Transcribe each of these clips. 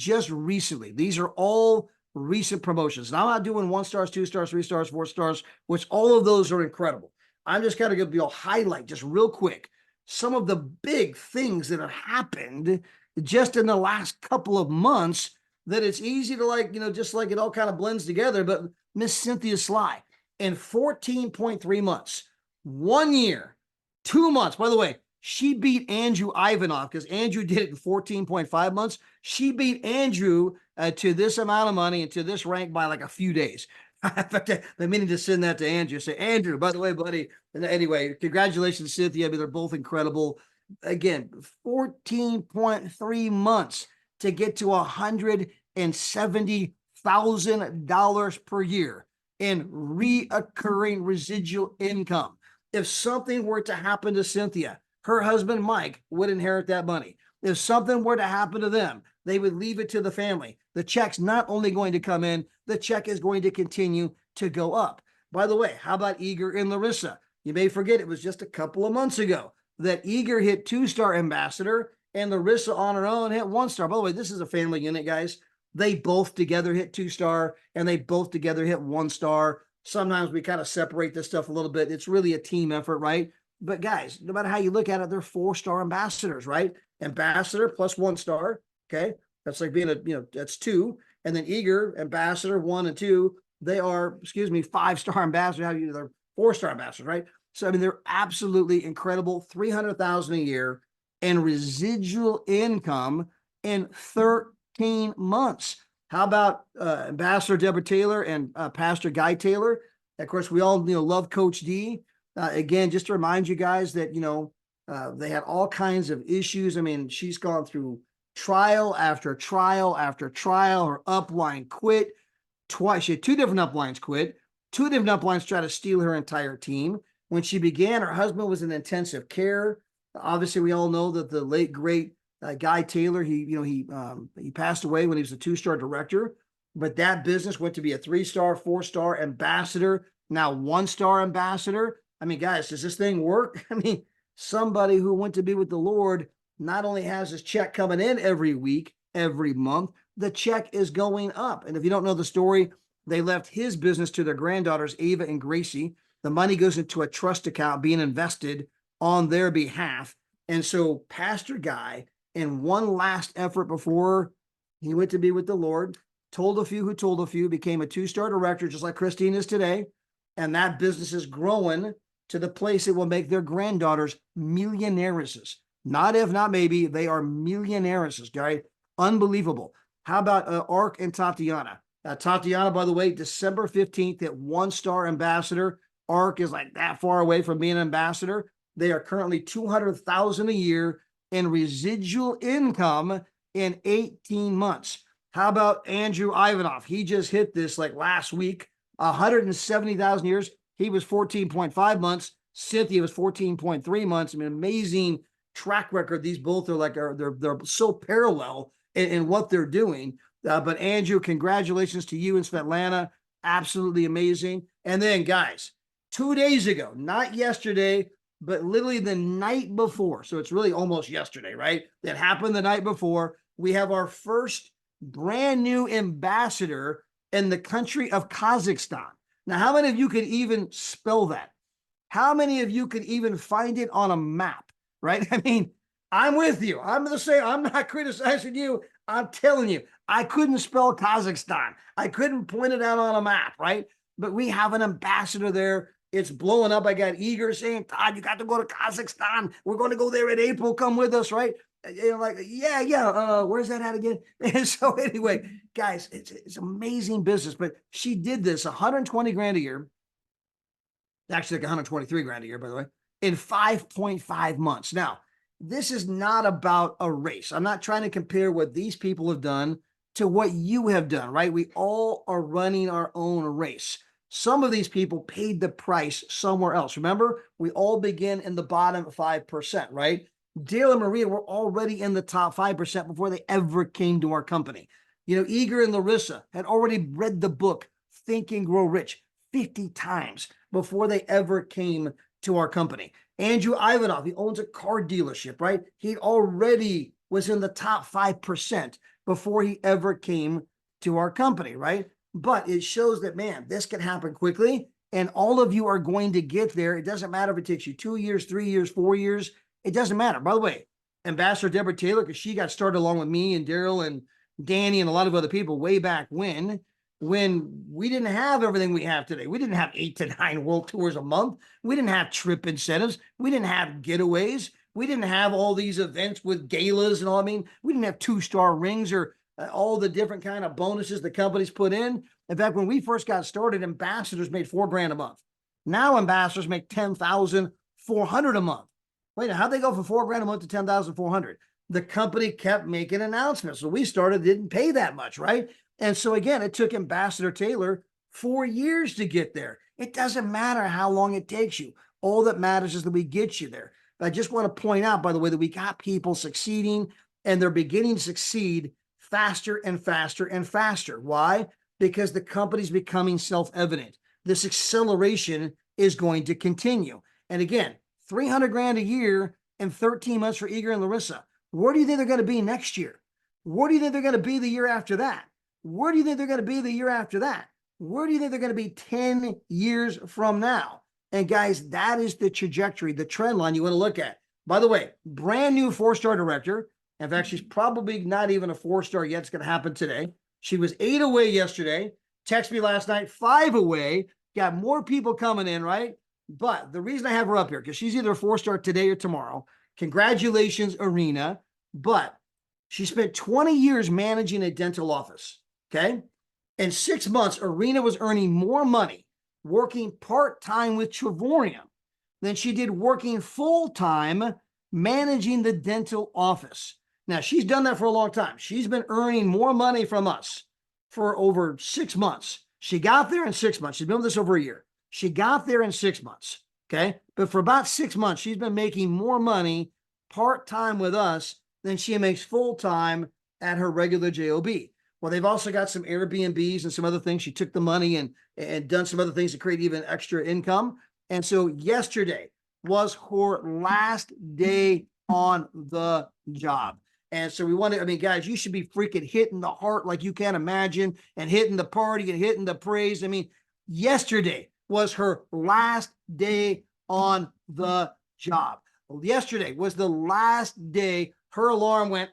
just recently. These are all recent promotions. Now I'm not doing 1 stars, 2 stars, 3 stars, 4 stars, which all of those are incredible. I'm just kind of going to highlight just real quick some of the big things that have happened just in the last couple of months that it's easy to just like it all kind of blends together. But Miss Cynthia Sly in 14.3 months, 1 year, 2 months. By the way, she beat Andrew Ivanov because Andrew did it in 14.5 months. She beat Andrew to this amount of money and to this rank by like a few days. In fact, I'm meaning to send that to Andrew. Say, Andrew, by the way, buddy. And anyway, congratulations, Cynthia. I mean, they're both incredible. Again, 14.3 months to get to $170,000 per year in reoccurring residual income. If something were to happen to Cynthia, her husband, Mike, would inherit that money. If something were to happen to them, they would leave it to the family. The check's not only going to come in, the check is going to continue to go up. By the way, how about Eager and Larissa? You may forget it was just a couple of months ago that Eager hit 2-star ambassador and Larissa on her own hit 1 star. By the way, this is a family unit, guys. They both together hit 2-star and they both together hit 1 star. Sometimes we kind of separate this stuff a little bit. It's really a team effort, right? But guys, no matter how you look at it, they're 4-star ambassadors, right? Ambassador plus 1 star. Okay. That's like being that's 2. And then Eager, ambassador 1 and 2, they are, 5-star ambassadors. They're 4-star ambassadors, right? So, I mean, they're absolutely incredible. $300,000 a year and residual income in 13 months. How about Ambassador Deborah Taylor and Pastor Guy Taylor? Of course, we all love Coach D. Again, just to remind you guys that they had all kinds of issues. I mean, she's gone through trial after trial after trial. Her upline quit twice. She had 2 different uplines quit. 2 different uplines tried to steal her entire team. When she began, her husband was in intensive care. Obviously, we all know that the late great Guy Taylor, he passed away when he was a 2-star director, but that business went to be a 3-star, 4-star ambassador, now 1-star ambassador. I mean, guys, does this thing work? I mean, somebody who went to be with the Lord not only has his check coming in every week, every month, the check is going up. And if you don't know the story, they left his business to their granddaughters, Ava and Gracie. The money goes into a trust account being invested on their behalf. And so Pastor Guy, in one last effort before he went to be with the Lord, told a few who told a few, became a 2-star director, just like Christine is today. And that business is growing to the place it will make their granddaughters millionairesses. Not if, not maybe, they are millionairesses, right? Unbelievable. How about Ark and Tatiana? Tatiana, by the way, December 15th at 1-star ambassador. Ark is like that far away from being an ambassador. They are currently $200,000 a year in residual income in 18 months. How about Andrew Ivanov? He just hit this like last week, 170,000 years. He was 14.5 months. Cynthia was 14.3 months. I mean, amazing track record. These both are they're so parallel in what they're doing. But Andrew, congratulations to you and Svetlana. Absolutely amazing. And then, guys, 2 days ago, not yesterday, but literally the night before. So it's really almost yesterday, right? That happened the night before. We have our first brand new ambassador in the country of Kazakhstan. Now, how many of you could even spell that? How many of you could even find it on a map, right? I mean, I'm with you. I'm going to say, I'm not criticizing you. I'm telling you, I couldn't spell Kazakhstan. I couldn't point it out on a map, right? But we have an ambassador there. It's blowing up. I got Eager saying, Todd, you got to go to Kazakhstan. We're going to go there in April. Come with us, right? Where's that at again? And so anyway, guys, it's amazing business. But she did this 120 grand a year. Actually, like 123 grand a year, by the way, in 5.5 months. Now, this is not about a race. I'm not trying to compare what these people have done to what you have done, right? We all are running our own race. Some of these people paid the price somewhere else. Remember, we all begin in the bottom 5%, right? Dale and Maria were already in the top 5% before they ever came to our company. Eager and Larissa had already read the book, Think and Grow Rich, 50 times before they ever came to our company. Andrew Ivanov, he owns a car dealership, right? He already was in the top 5% before he ever came to our company, right? But it shows that, man, this can happen quickly, and all of you are going to get there. It doesn't matter if it takes you 2 years, 3 years, 4 years. It doesn't matter. By the way, Ambassador Deborah Taylor, because she got started along with me and Daryl and Danny and a lot of other people way back when we didn't have everything we have today. We didn't have 8 to 9 world tours a month. We didn't have trip incentives. We didn't have getaways. We didn't have all these events with galas and all. I mean, we didn't have 2-star rings or all the different kind of bonuses the companies put in. In fact, when we first got started, ambassadors made $4,000 a month. Now ambassadors make $10,400 a month. Wait, how'd they go from $4,000 a month to $10,400? The company kept making announcements. So we started, didn't pay that much, right? And so again, it took Ambassador Taylor 4 years to get there. It doesn't matter how long it takes you. All that matters is that we get you there. But I just want to point out, by the way, that we got people succeeding, and they're beginning to succeed faster and faster and faster. Why? Because the company's becoming self-evident. This acceleration is going to continue. And again, $300,000 a year and 13 months for Igor and Larissa. Where do you think they're going to be next year? Where do you think they're going to be the year after that? Where do you think they're going to be the year after that? Where do you think they're going to be 10 years from now? And guys, that is the trajectory, the trend line you want to look at. By the way, brand new 4-star director. In fact, she's probably not even a 4-star yet. It's going to happen today. She was 8 away yesterday. Texted me last night, 5 away. Got more people coming in, right? But the reason I have her up here, because she's either a 4-star today or tomorrow. Congratulations, Irina. But she spent 20 years managing a dental office, okay? In 6 months, Irina was earning more money working part-time with Trevorium than she did working full-time managing the dental office. Now, she's done that for a long time. She's been earning more money from us for over 6 months. She got there in 6 months. She's been with us over a year. She got there in 6 months, okay? But for about 6 months, she's been making more money part-time with us than she makes full-time at her regular job. Well, they've also got some Airbnbs and some other things. She took the money and done some other things to create even extra income. And so yesterday was her last day on the job. And so we wanted, I mean, guys, you should be freaking hitting the heart like you can't imagine, and hitting the party and hitting the praise. I mean, yesterday was her last day on the job. Yesterday was the last day her alarm went,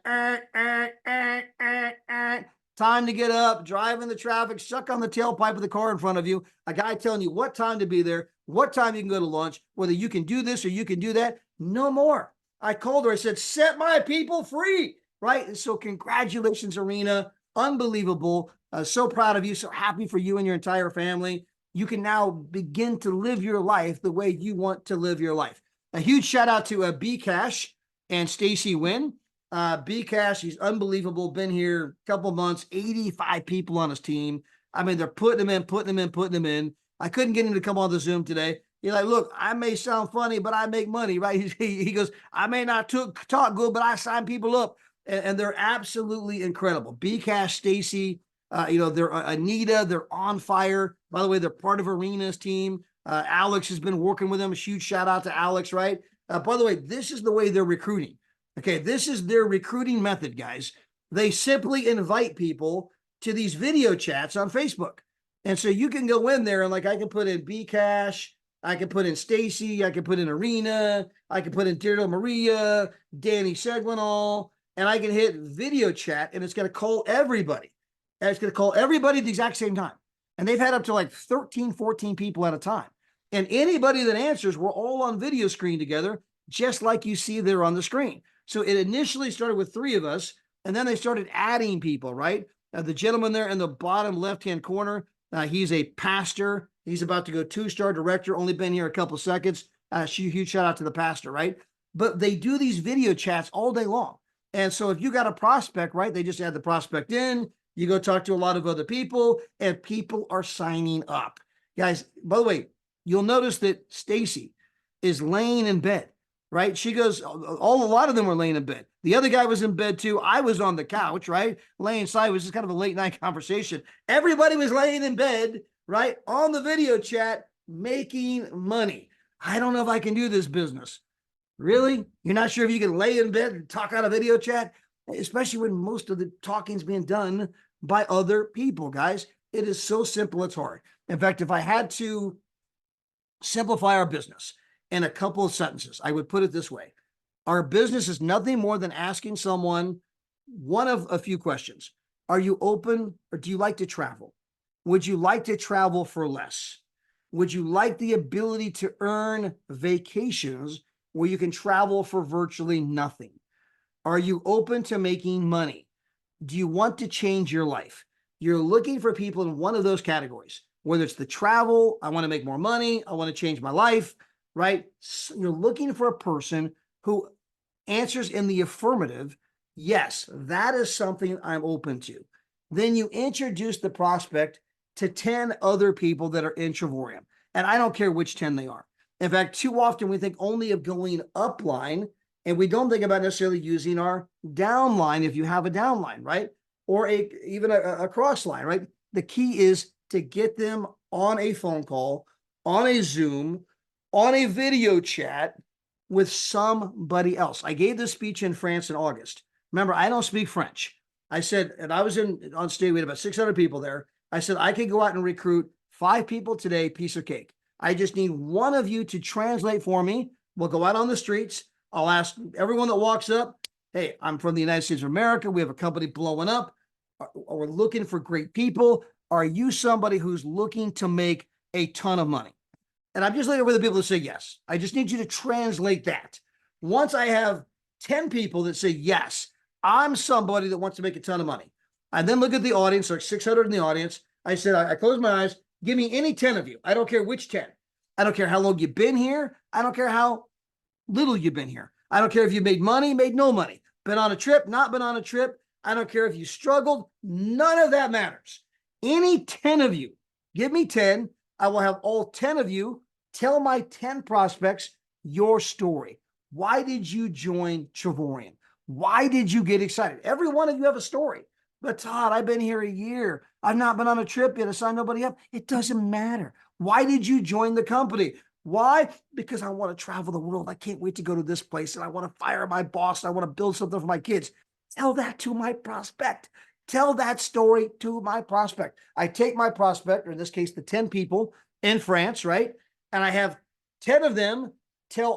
time to get up, drive in the traffic, suck on the tailpipe of the car in front of you, a guy telling you what time to be there, what time you can go to lunch, whether you can do this or you can do that. No more. I called her. I said, set my people free, right? And so congratulations, Irina. Unbelievable. So proud of you. So happy for you and your entire family. You can now begin to live your life the way you want to live your life. A huge shout out to Bcash and Stacy Wynn. Bcash, he's unbelievable. Been here a couple months, 85 people on his team. I mean, they're putting him in. I couldn't get him to come on the Zoom today. He's like, look, I may sound funny, but I make money, right? He goes, I may not talk good, but I sign people up. And they're absolutely incredible. Bcash, Stacy, they're Anita, they're on fire. By the way, they're part of Irina's team. Alex has been working with them. A huge shout out to Alex, right? By the way, this is the way they're recruiting. Okay, this is their recruiting method, guys. They simply invite people to these video chats on Facebook. And so you can go in there and, like, I can put in Bcash, I can put in Stacy, I can put in Irina, I can put in Deirdre Maria, Danny Segwinal, and I can hit video chat, and it's going to call everybody. And it's going to call everybody at the exact same time. And they've had up to like 13, 14 people at a time. And anybody that answers, we're all on video screen together, just like you see there on the screen. So it initially started with 3 of us, and then they started adding people, right? The gentleman there in the bottom left-hand corner, he's a pastor. He's about to go 2-star director, only been here a couple seconds. Huge shout out to the pastor, right? But they do these video chats all day long. And so if you got a prospect, right, they just add the prospect in, you go talk to a lot of other people, and people are signing up. Guys, by the way, you'll notice that Stacy is laying in bed, right? She goes, a lot of them were laying in bed. The other guy was in bed too. I was on the couch, right? Laying sideways. It's kind of a late night conversation. Everybody was laying in bed, right? On the video chat, making money. I don't know if I can do this business. Really? You're not sure if you can lay in bed and talk on a video chat? especially when most of the talking is being done by other people, guys. It is so simple, it's hard. In fact, if I had to simplify our business in a couple of sentences, I would put it this way. Our business is nothing more than asking someone one of a few questions. Are you open, or do you like to travel? Would you like to travel for less? Would you like the ability to earn vacations where you can travel for virtually nothing? Are you open to making money? Do you want to change your life? You're looking for people in one of those categories, whether it's the travel, I want to make more money, I want to change my life, right? So you're looking for a person who answers in the affirmative. Yes, that is something I'm open to. Then you introduce the prospect to 10 other people that are in Travorium. And I don't care which 10 they are. In fact, too often we think only of going upline, and we don't think about necessarily using our downline if you have a downline, right? Or even a cross line, right? The key is to get them on a phone call, on a Zoom, on a video chat with somebody else. I gave this speech in France in August. Remember, I don't speak French. I said, and I was on stage, we had about 600 people there. I said, I could go out and recruit 5 people today, piece of cake. I just need one of you to translate for me. We'll go out on the streets. I'll ask everyone that walks up, hey, I'm from the United States of America. We have a company blowing up. We're looking for great people. Are you somebody who's looking to make a ton of money? And I'm just looking for the people to say yes. I just need you to translate that. Once I have 10 people that say yes, I'm somebody that wants to make a ton of money. I then look at the audience, like 600 in the audience. I said, I close my eyes. Give me any 10 of you. I don't care which 10. I don't care how long you've been here. I don't care how little you've been here. I don't care if you made money, made no money, been on a trip, not been on a trip. I don't care if you struggled. None of that matters. Any 10 of you, give me 10. I will have all 10 of you tell my 10 prospects your story. Why did you join Travorium? Why did you get excited? Every one of you have a story. But Todd, I've been here a year. I've not been on a trip yet. I signed nobody up. It doesn't matter. Why did you join the company? Why? Because I want to travel the world. I can't wait to go to this place, and I want to fire my boss. And I want to build something for my kids. Tell that to my prospect. Tell that story to my prospect. I take my prospect, or in this case, the 10 people in France, right? And I have 10 of them tell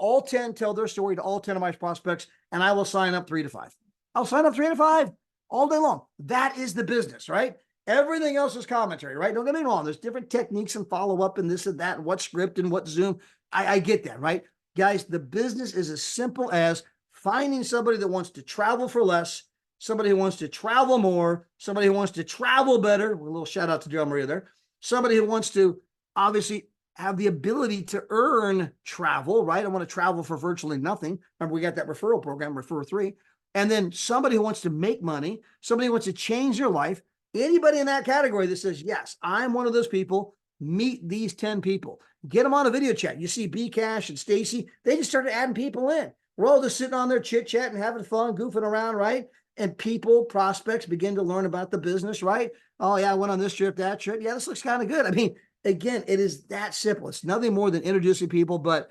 their story to all 10 of my prospects, and I will sign up 3 to 5. I'll sign up 3 to 5 all day long. That is the business, right? Everything else is commentary, right? Don't get me wrong. There's different techniques and follow-up and this and that, and what script and what Zoom. I get that, right? Guys, the business is as simple as finding somebody that wants to travel for less, somebody who wants to travel more, somebody who wants to travel better. A little shout out to Joe Maria there. Somebody who wants to obviously have the ability to earn travel, right? I want to travel for virtually nothing. Remember, we got that referral program, Refer 3. And then somebody who wants to make money, somebody who wants to change their life. Anybody in that category that says, yes, I'm one of those people, meet these 10 people. Get them on a video chat. You see Bcash and Stacy, they just started adding people in. We're all just sitting on there chit-chatting, having fun, goofing around, right? And people, prospects begin to learn about the business, right? Oh, yeah, I went on this trip, that trip. Yeah, this looks kind of good. I mean, again, it is that simple. It's nothing more than introducing people, but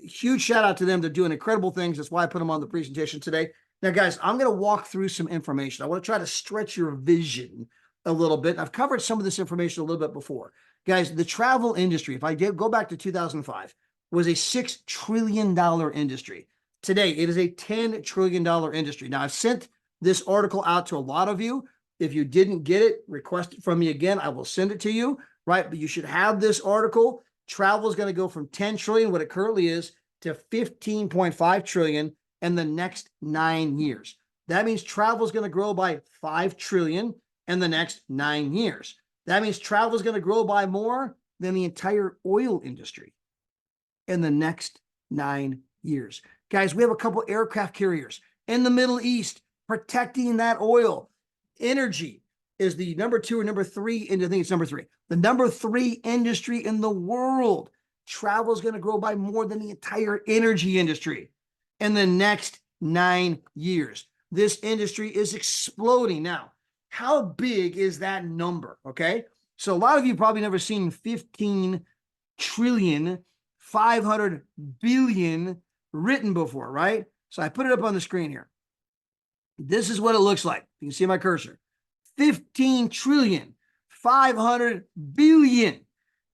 huge shout out to them. They're doing incredible things. That's why I put them on the presentation today. Now, guys, I'm going to walk through some information. I want to try to stretch your vision a little bit. I've covered some of this information a little bit before. Guys, the travel industry, if I did go back to 2005, was a $6 trillion industry. Today, it is a $10 trillion industry. Now, I've sent this article out to a lot of you. If you didn't get it, request it from me again. I will send it to you, right? But you should have this article. Travel is going to go from 10 trillion, what it currently is, to 15.5 trillion in the next 9 years. That means travel is going to grow by 5 trillion in the next 9 years. That means travel is going to grow by more than the entire oil industry in the next 9 years. Guys, we have a couple aircraft carriers in the Middle East protecting that oil. Energy is the number 2 or number 3, and I think it's number 3. The number 3 industry in the world. Travel is going to grow by more than the entire energy industry in the next 9 years. This industry is exploding. Now, how big is that number? Okay. So a lot of you probably never seen 15 trillion, 500 billion written before, right? So I put it up on the screen here. This is what it looks like. You can see my cursor. 15 trillion, 500 billion.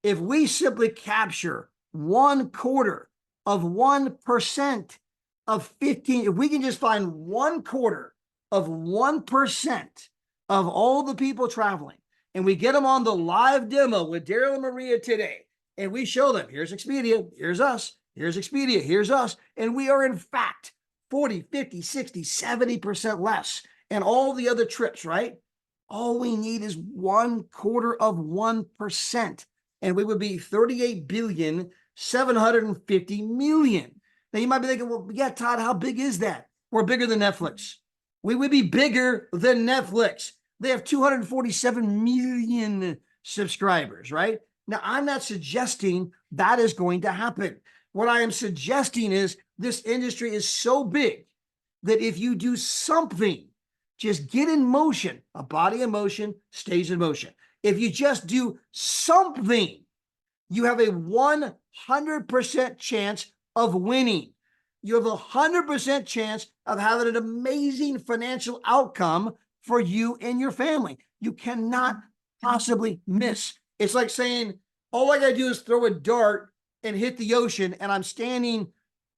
If we simply capture 1/4 of 1% of 15, if we can just find 1/4 of 1% of all the people traveling, and we get them on the live demo with Daryl and Maria today, and we show them, here's Expedia, here's us, here's Expedia, here's us, and we are in fact 40, 50, 60, 70% less and all the other trips, right? All we need is 1/4 of 1%, and we would be 38,750,000,000. Now you might be thinking, well, yeah, Todd, how big is that? We're bigger than Netflix. We would be bigger than Netflix. They have 247 million subscribers, right? Now, I'm not suggesting that is going to happen. What I am suggesting is this industry is so big that if you do something, just get in motion. A body in motion stays in motion. If you just do something, you have a 100% chance of winning. You have a 100% chance of having an amazing financial outcome for you and your family. You cannot possibly miss. It's like saying, all I got to do is throw a dart and hit the ocean, and I'm standing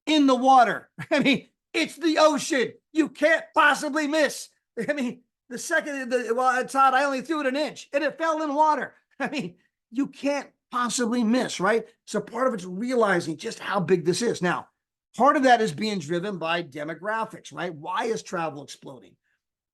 in the water. I mean, it's the ocean. You can't possibly miss. I mean, the second, well, Todd, I only threw it an inch and it fell in water. I mean, you can't possibly miss, right? So part of it's realizing just how big this is. Now, part of that is being driven by demographics, right? Why is travel exploding?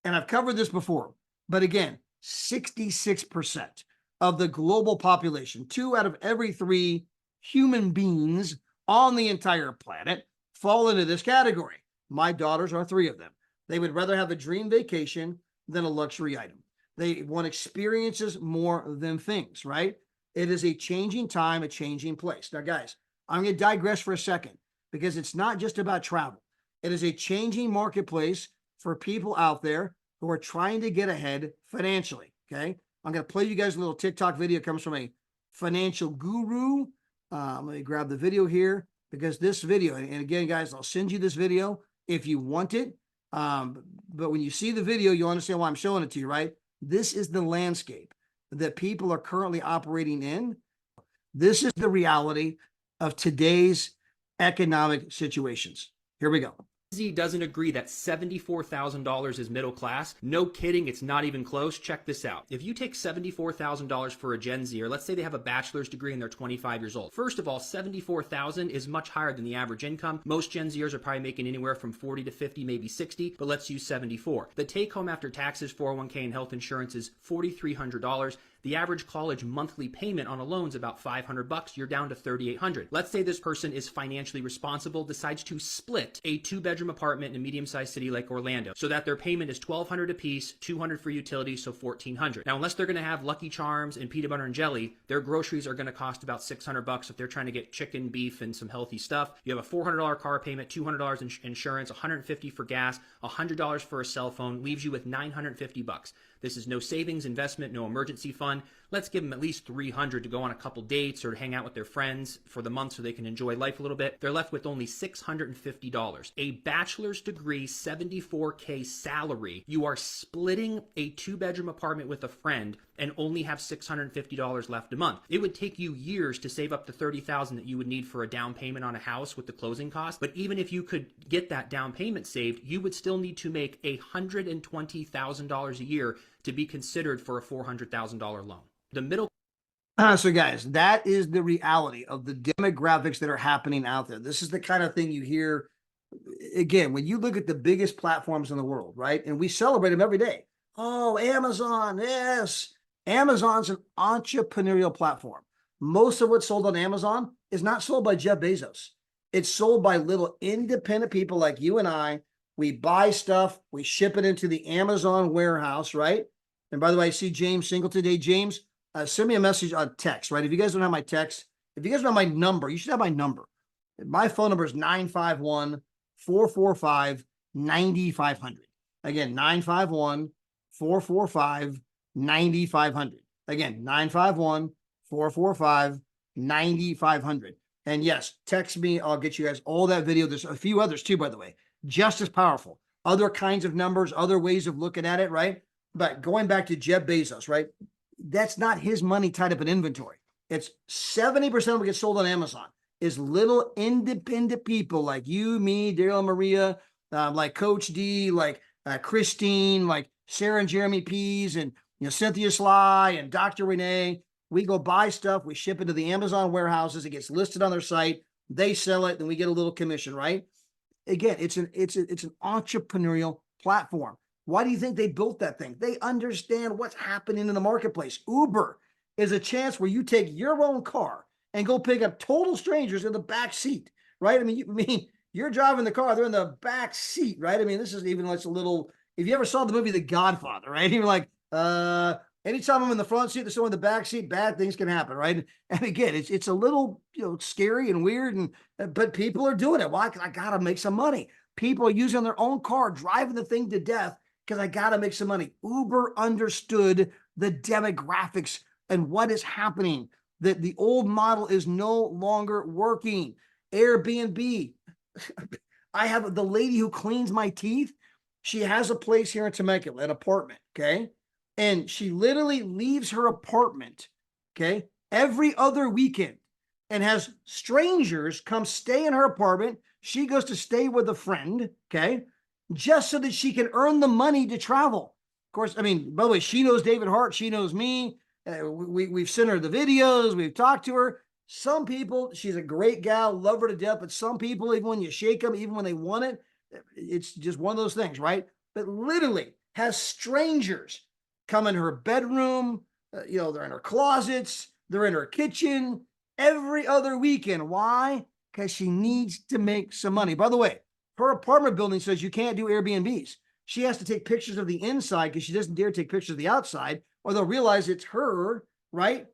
And I've covered this before, but again, 66% of the global population, 2 out of every 3 human beings on the entire planet fall into this category. My daughters are 3 of them. They would rather have a dream vacation than a luxury item. They want experiences more than things, right? It is a changing time, a changing place. Now, guys, I'm going to digress for a second because it's not just about travel. It is a changing marketplace for people out there who are trying to get ahead financially, okay? I'm going to play you guys a little TikTok video. It comes from a financial guru. Let me grab the video here because this video, and again, guys, I'll send you this video if you want it. But when you see the video, you'll understand why I'm showing it to you, right? This is the landscape that people are currently operating in. This is the reality of today's economic situations. Here we go. Z doesn't agree that $74,000 is middle class. No kidding, it's not even close. Check this out. If you take $74,000 for a Gen Zer, let's say they have a bachelor's degree and they're 25 years old. First of all, $74,000 is much higher than the average income. Most Gen Zers are probably making anywhere from 40 to 50, maybe 60, but let's use 74. The take home after taxes, 401k, and health insurance is $4,300. The average college monthly payment on a loan is about $500. You're down to $3,800. Let's say this person is financially responsible, decides to split a 2-bedroom apartment in a medium-sized city like Orlando, so that their payment is $1,200 a piece, $200 for utilities, so $1,400. Now, unless they're going to have Lucky Charms and peanut butter and jelly, their groceries are going to cost about $600 if they're trying to get chicken, beef, and some healthy stuff. You have a $400 car payment, $200 in insurance, $150 for gas, $100 for a cell phone, leaves you with $950. This is no savings, investment, no emergency fund. Let's give them at least $300 to go on a couple dates or to hang out with their friends for the month so they can enjoy life a little bit. They're left with only $650. A bachelor's degree, $74K salary. You are splitting a 2-bedroom apartment with a friend and only have $650 left a month. It would take you years to save up the $30,000 that you would need for a down payment on a house with the closing costs. But even if you could get that down payment saved, you would still need to make $120,000 a year to be considered for a $400,000 loan. The middle. So guys, that is the reality of the demographics that are happening out there. This is the kind of thing you hear, again, when you look at the biggest platforms in the world, right? And we celebrate them every day. Oh, Amazon, yes. Amazon's an entrepreneurial platform. Most of what's sold on Amazon is not sold by Jeff Bezos. It's sold by little independent people like you and I. We buy stuff, we ship it into the Amazon warehouse, right? And by the way, I see James Singleton today. James, send me a message on text, right? If you guys don't have my text, if you guys don't have my number, you should have my number. My phone number is 951-445-9500. Again, 951-445-9500. Again, 951-445-9500. And yes, text me. I'll get you guys all that video. There's a few others too, by the way, just as powerful other kinds of numbers, other ways of looking at it, right? But going back to Jeff Bezos, right? That's not his money tied up in inventory. It's 70% of what gets sold on Amazon is little independent people like you, me, Daryl, Maria, like Coach D, like Christine, like Sarah and Jeremy Pease, and Cynthia Sly and Dr. Renee. We go buy stuff, we ship it to the Amazon warehouses, it gets listed on their site, they sell it, then we get a little commission, right? Again, it's an entrepreneurial platform. Why do you think they built that thing? They understand what's happening in the marketplace. Uber is a chance where you take your own car and go pick up total strangers in the back seat, right? I mean, you're driving the car, they're in the back seat, right? I mean, this is even like a little, if you ever saw the movie The Godfather, right? You're like, anytime I'm in the front seat, there's someone in the back seat, bad things can happen, right? And again, it's a little, scary and weird, but people are doing it. Why? Because I gotta make some money. People are using their own car, driving the thing to death because I gotta make some money. Uber understood the demographics and what is happening. That the old model is no longer working. Airbnb. I have the lady who cleans my teeth. She has a place here in Temecula, an apartment, okay? And she literally leaves her apartment, okay, every other weekend and has strangers come stay in her apartment. She goes to stay with a friend, okay, just so that she can earn the money to travel. Of course, I mean, by the way, she knows David Hart. She knows me. We've sent her the videos. We've talked to her. Some people, she's a great gal, love her to death. But some people, even when you shake them, even when they want it, it's just one of those things, right? But literally has strangers come in her bedroom, they're in her closets, they're in her kitchen every other weekend. Why? Because she needs to make some money. By the way, her apartment building says you can't do Airbnbs. She has to take pictures of the inside because she doesn't dare take pictures of the outside, or they'll realize it's her, right,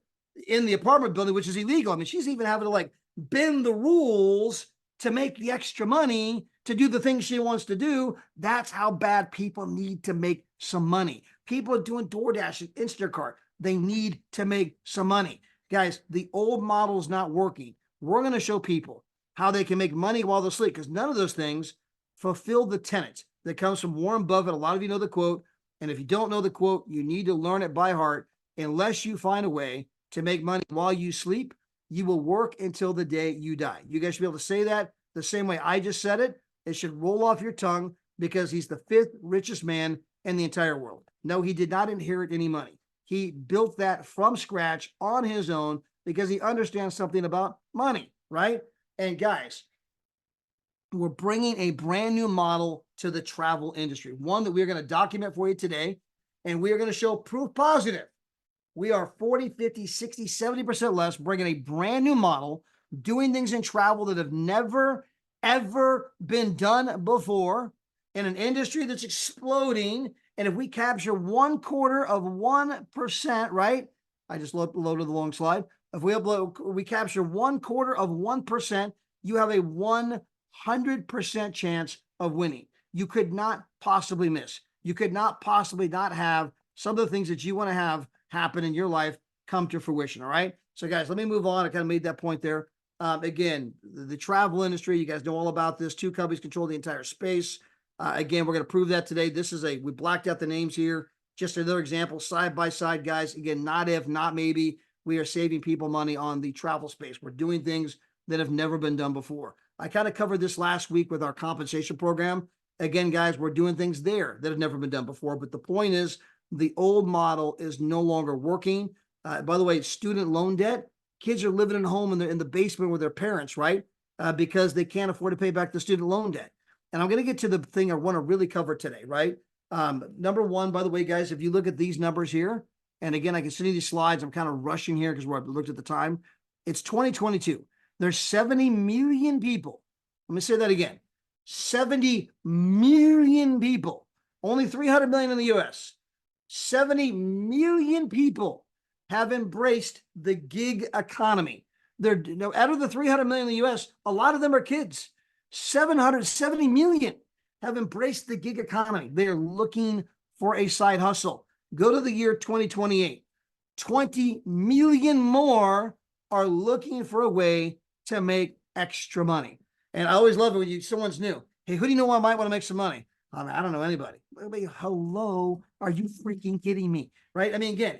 in the apartment building, which is illegal. I mean, she's even having to bend the rules to make the extra money to do the things she wants to do. That's how bad people need to make some money. People are doing DoorDash and Instacart. They need to make some money. Guys, the old model is not working. We're going to show people how they can make money while they sleep, because none of those things fulfill the tenets that comes from Warren Buffett. A lot of you know the quote, and if you don't know the quote, you need to learn it by heart. Unless you find a way to make money while you sleep, you will work until the day you die. You guys should be able to say that the same way I just said it. It should roll off your tongue, because he's the 5th richest man in the entire world. No, he did not inherit any money. He built that from scratch on his own because he understands something about money, right? And guys, we're bringing a brand new model to the travel industry, one that we're going to document for you today, and we are going to show proof positive. We are 40, 50, 60, 70% less, bringing a brand new model, doing things in travel that have never, ever been done before in an industry that's exploding. And if we capture 1/4%, right? I just loaded the long slide. If we capture 1/4%, you have a 100% chance of winning. You could not possibly miss. You could not possibly not have some of the things that you want to have happen in your life come to fruition. All right. So guys, let me move on. I kind of made that point there. Again, the travel industry, you guys know all about this. 2 companies control the entire space. Again, we're going to prove that today. We blacked out the names here. Just another example, side by side, guys. Again, not if, not maybe. We are saving people money on the travel space. We're doing things that have never been done before. I kind of covered this last week with our compensation program. Again, guys, we're doing things there that have never been done before. But the point is, the old model is no longer working. By the way, student loan debt, kids are living at home in the basement with their parents, right? Because they can't afford to pay back the student loan debt. And I'm going to get to the thing I want to really cover today, right? Number one, by the way, guys, if you look at these numbers here, and again, I can send you these slides. I'm kind of rushing here because I've looked at the time. It's 2022. There's 70 million people. Let me say that again. 70 million people. Only 300 million in the US. 70 million people have embraced the gig economy. Out of the 300 million in the US, a lot of them are kids. 770 million have embraced the gig economy. They are looking for a side hustle. Go to the year 2028. 20 million more are looking for a way to make extra money. And I always love it when someone's new. Hey, who do you know I might want to make some money? I mean, I don't know anybody. I mean, hello, are you freaking kidding me? Right? I mean, again,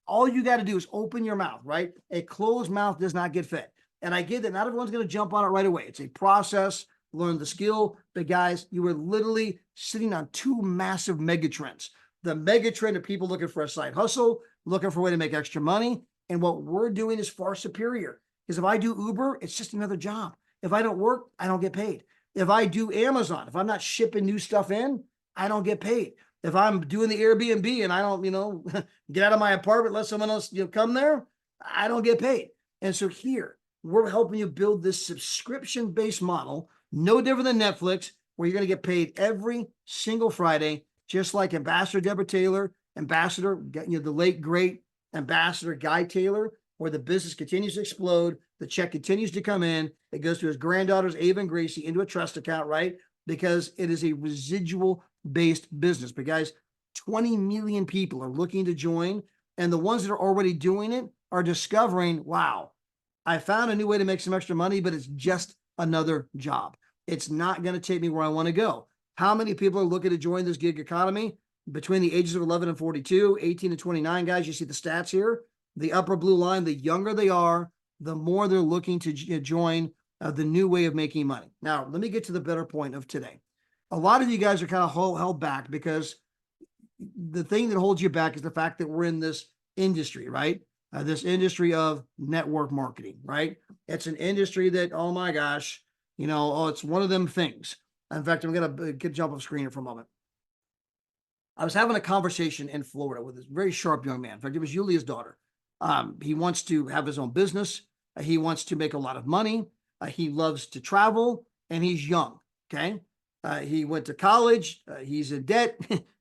all you got to do is open your mouth, right? A closed mouth does not get fed. And I get that not everyone's going to jump on it right away. It's a process, learn the skill. But guys, you were literally sitting on two massive mega trends. The mega trend of people looking for a side hustle, looking for a way to make extra money. And what we're doing is far superior. Because if I do Uber, it's just another job. If I don't work, I don't get paid. If I do Amazon, if I'm not shipping new stuff in, I don't get paid. If I'm doing the Airbnb and I don't, get out of my apartment, let someone else, come there, I don't get paid. And so here, we're helping you build this subscription-based model, no different than Netflix, where you're going to get paid every single Friday, just like Ambassador Deborah Taylor, Ambassador, the late, great Ambassador Guy Taylor, where the business continues to explode, the check continues to come in, it goes to his granddaughters, Ava and Gracie, into a trust account, right? Because it is a residual-based business. But guys, 20 million people are looking to join, and the ones that are already doing it are discovering, wow, I found a new way to make some extra money, but it's just another job. It's not going to take me where I want to go. How many people are looking to join this gig economy between the ages of 11 and 42, 18 and 29, guys? You see the stats here. The upper blue line, the younger they are, the more they're looking to join the new way of making money. Now, let me get to the better point of today. A lot of you guys are kind of held back because the thing that holds you back is the fact that we're in this industry, right? This industry of network marketing, right? It's an industry that, oh my gosh, it's one of them things. In fact, I'm going to jump off screen here for a moment. I was having a conversation in Florida with this very sharp young man. In fact, it was Yulia's daughter. He wants to have his own business. He wants to make a lot of money. He loves to travel, and he's young, okay? He went to college. He's in debt,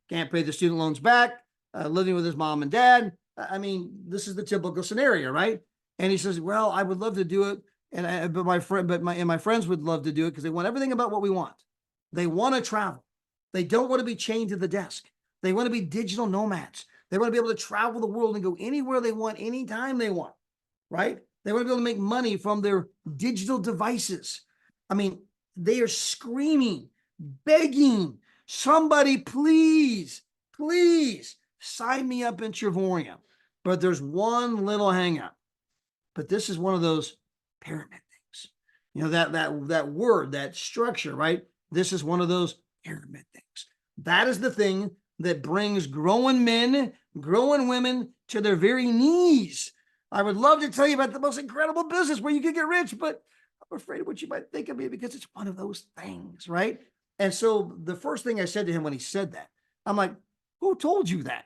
can't pay the student loans back, living with his mom and dad. I mean, this is the typical scenario, right? And he says, well, I would love to do it. But my friends would love to do it because they want everything about what we want. They want to travel. They don't want to be chained to the desk. They want to be digital nomads. They want to be able to travel the world and go anywhere they want, anytime they want, right? They want to be able to make money from their digital devices. I mean, they are screaming, begging, somebody please, please sign me up in Trevorium. But there's one little hang up. But this is one of those pyramid things. That word, that structure, right? This is one of those pyramid things. That is the thing that brings growing men, growing women to their very knees. I would love to tell you about the most incredible business where you can get rich, but I'm afraid of what you might think of me because it's one of those things, right? And so the first thing I said to him when he said that, I'm like, who told you that?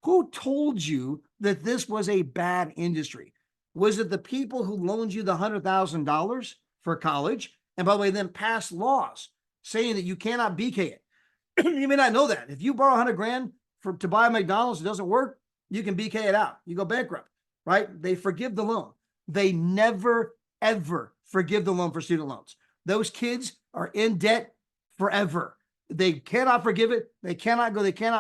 Who told you that this was a bad industry? Was it the people who loaned you the $100,000 for college? And by the way, then passed laws saying that you cannot BK it. You may not know that. If you borrow 100 grand to buy a McDonald's, it doesn't work, you can BK it out. You go bankrupt, right? They forgive the loan. They never, ever forgive the loan for student loans. Those kids are in debt forever. They cannot forgive it. They cannot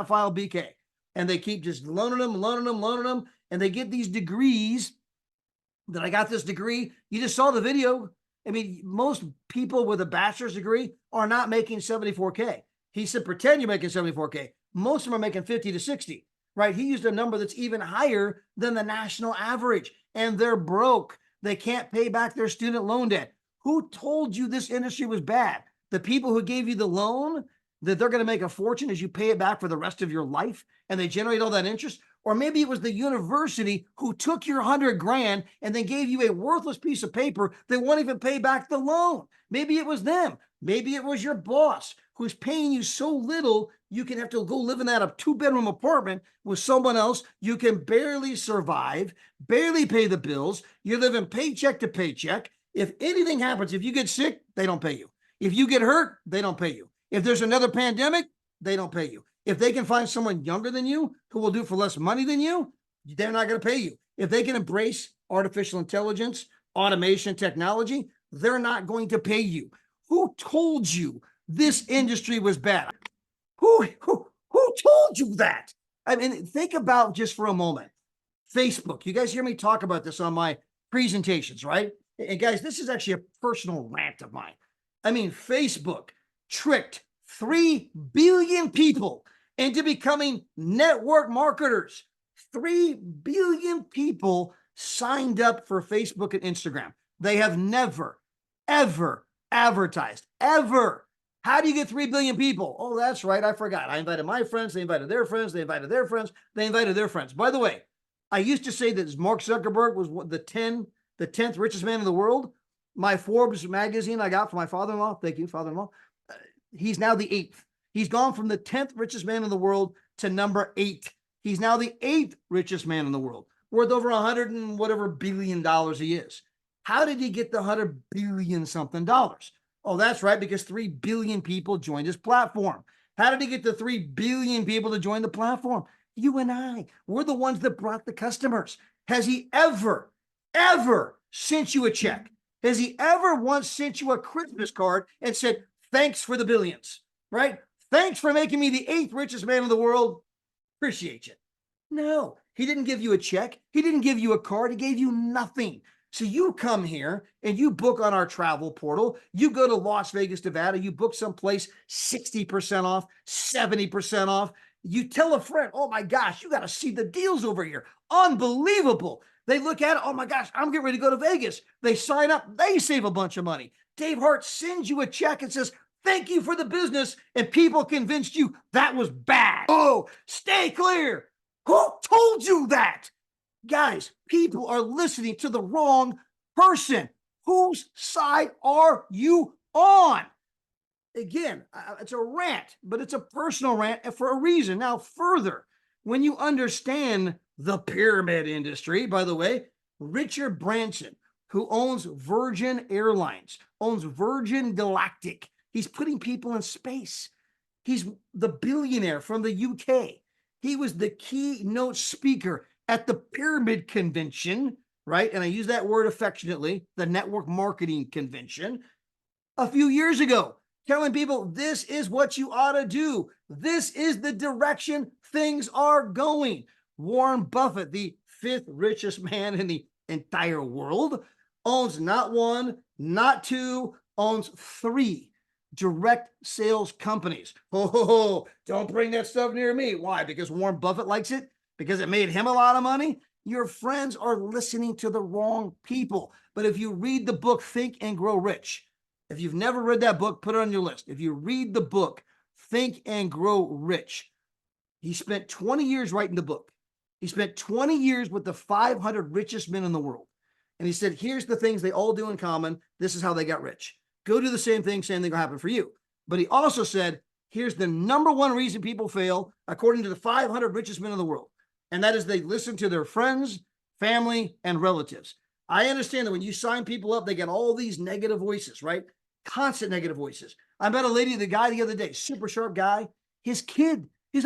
file BK. And they keep just loaning them. And they get these degrees that I got this degree. You just saw the video. I mean, most people with a bachelor's degree are not making 74K. He said, pretend you're making 74K. Most of them are making 50 to 60, right? He used a number that's even higher than the national average, and they're broke. They can't pay back their student loan debt. Who told you this industry was bad? The people who gave you the loan, that they're going to make a fortune as you pay it back for the rest of your life, and they generate all that interest? Or maybe it was the university who took your 100 grand and then gave you a worthless piece of paper that won't even pay back the loan. Maybe it was them. Maybe it was your boss who's paying you so little you can have to go live in that 2-bedroom apartment with someone else. You can barely survive, barely pay the bills. You're living paycheck to paycheck. If anything happens, if you get sick, they don't pay you. If you get hurt, they don't pay you. If there's another pandemic, they don't pay you. If they can find someone younger than you who will do it for less money than you, they're not going to pay you. If they can embrace artificial intelligence, automation, technology, they're not going to pay you. Who told you this industry was bad? Who told you that? I mean, think about just for a moment. Facebook. You guys hear me talk about this on my presentations, right? And guys, this is actually a personal rant of mine. I mean, Facebook tricked 3 billion people into becoming network marketers. 3 billion people signed up for Facebook and Instagram. They have never, ever advertised, ever. How do you get 3 billion people? Oh, that's right. I forgot. I invited my friends. They invited their friends. They invited their friends. They invited their friends. By the way, I used to say that Mark Zuckerberg was the 10th richest man in the world. My Forbes magazine I got from my father-in-law. Thank you, father-in-law. He's now the 8th. He's gone from the 10th richest man in the world to number 8. He's now the 8th richest man in the world, worth over 100 and whatever billion dollars he is. How did he get the 100 billion something dollars? Oh, that's right, because 3 billion people joined his platform. How did he get the 3 billion people to join the platform? You and I, we're the ones that brought the customers. Has he ever sent you a check? Has he ever once sent you a Christmas card and said, thanks for the billions, right? Thanks for making me the 8th richest man in the world. Appreciate you. No, he didn't give you a check. He didn't give you a card. He gave you nothing. So you come here and you book on our travel portal. You go to Las Vegas, Nevada. You book someplace 60% off, 70% off. You tell a friend, oh my gosh, you got to see the deals over here. Unbelievable. They look at it. Oh my gosh, I'm getting ready to go to Vegas. They sign up. They save a bunch of money. Dave Hart sends you a check and says, thank you for the business. And people convinced you that was bad. Oh, stay clear. Who told you that? Guys, people are listening to the wrong person. Whose side are you on? Again, it's a rant, but it's a personal rant and for a reason. Now, further, when you understand the pyramid industry, by the way, Richard Branson, who owns Virgin Airlines, owns Virgin Galactic. He's putting people in space. He's the billionaire from the UK. He was the keynote speaker at the Pyramid Convention, right? And I use that word affectionately, the network marketing convention, a few years ago, telling people this is what you ought to do. This is the direction things are going. Warren Buffett, the 5th richest man in the entire world, owns not 1, not 2, owns 3 direct sales companies. Oh, don't bring that stuff near me. Why? Because Warren Buffett likes it? Because it made him a lot of money? Your friends are listening to the wrong people. But if you read the book, Think and Grow Rich, if you've never read that book, put it on your list. If you read the book, Think and Grow Rich, he spent 20 years writing the book. He spent 20 years with the 500 richest men in the world. And he said, here's the things they all do in common. This is how they got rich. Go do the same thing will happen for you. But he also said, here's the number one reason people fail, according to the 500 richest men in the world. And that is they listen to their friends, family, and relatives. I understand that when you sign people up, they get all these negative voices, right? Constant negative voices. I met a lady, the guy the other day, super sharp guy, his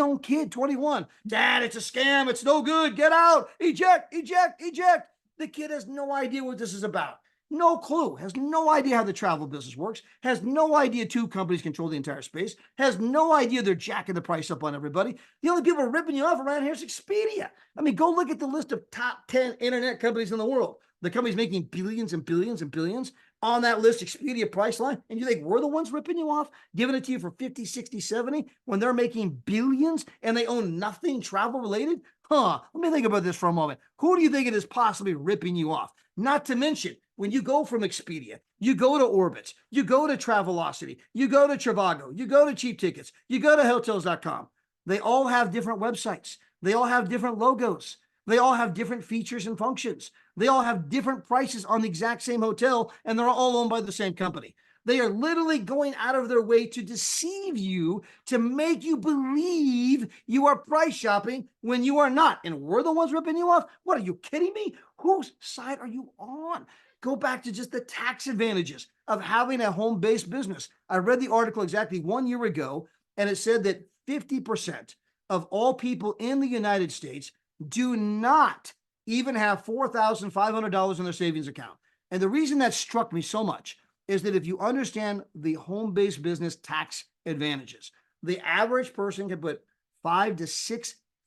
own kid, 21. Dad, it's a scam. It's no good. Get out. Eject, eject, eject. The kid has no idea what this is about. No clue, has no idea how the travel business works, has no idea 2 companies control the entire space, has no idea they're jacking the price up on everybody. The only people ripping you off around here is Expedia. I mean, go look at the list of top 10 internet companies in the world. The companies making billions and billions and billions. On that list, Expedia, Priceline, and you think we're the ones ripping you off, giving it to you for 50, 60, 70 when they're making billions and they own nothing travel related? Let me think about this for a moment. Who do you think it is possibly ripping you off? Not to mention, when you go from Expedia, you go to Orbitz, you go to Travelocity, you go to Trivago, you go to Cheap Tickets, you go to Hotels.com. They all have different websites. They all have different logos. They all have different features and functions. They all have different prices on the exact same hotel, and they're all owned by the same company. They are literally going out of their way to deceive you, to make you believe you are price shopping when you are not. And we're the ones ripping you off? What, are you kidding me? Whose side are you on? Go back to just the tax advantages of having a home-based business. I read the article exactly 1 year ago, and it said that 50% of all people in the United States do not even have $4,500 in their savings account. And the reason that struck me so much is that if you understand the home-based business tax advantages, the average person can put $5,000 to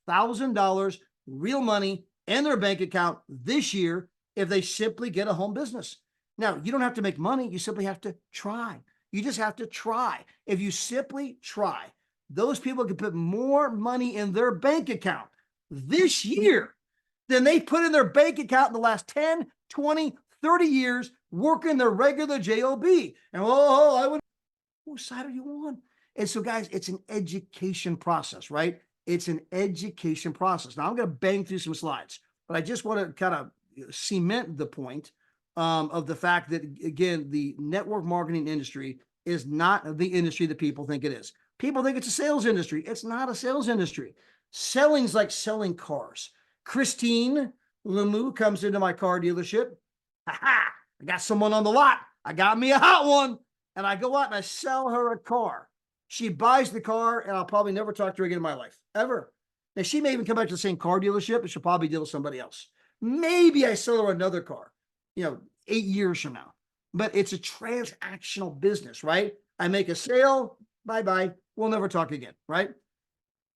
$6,000 real money in their bank account this year if they simply get a home business. Now, you don't have to make money. You simply have to try. You just have to try. If you simply try, those people can put more money in their bank account this year than they put in their bank account in the last 10, 20, 30 years working their regular job. And I would, whose side are you on? And so, guys, it's an education process, right? It's an education process. Now I'm going to bang through some slides, but I just want to kind of cement the point of the fact that, again, the network marketing industry is not the industry that people think it is. People think it's a sales industry. It's not a sales industry. Selling's like selling cars. Christine Lemieux comes into my car dealership. I got someone on the lot. I got me a hot one. And I go out and I sell her a car. She buys the car, and I'll probably never talk to her again in my life, ever. Now, she may even come back to the same car dealership, and she'll probably deal with somebody else. Maybe I sell her another car, 8 years from now. But it's a transactional business, right? I make a sale, bye-bye. We'll never talk again, right?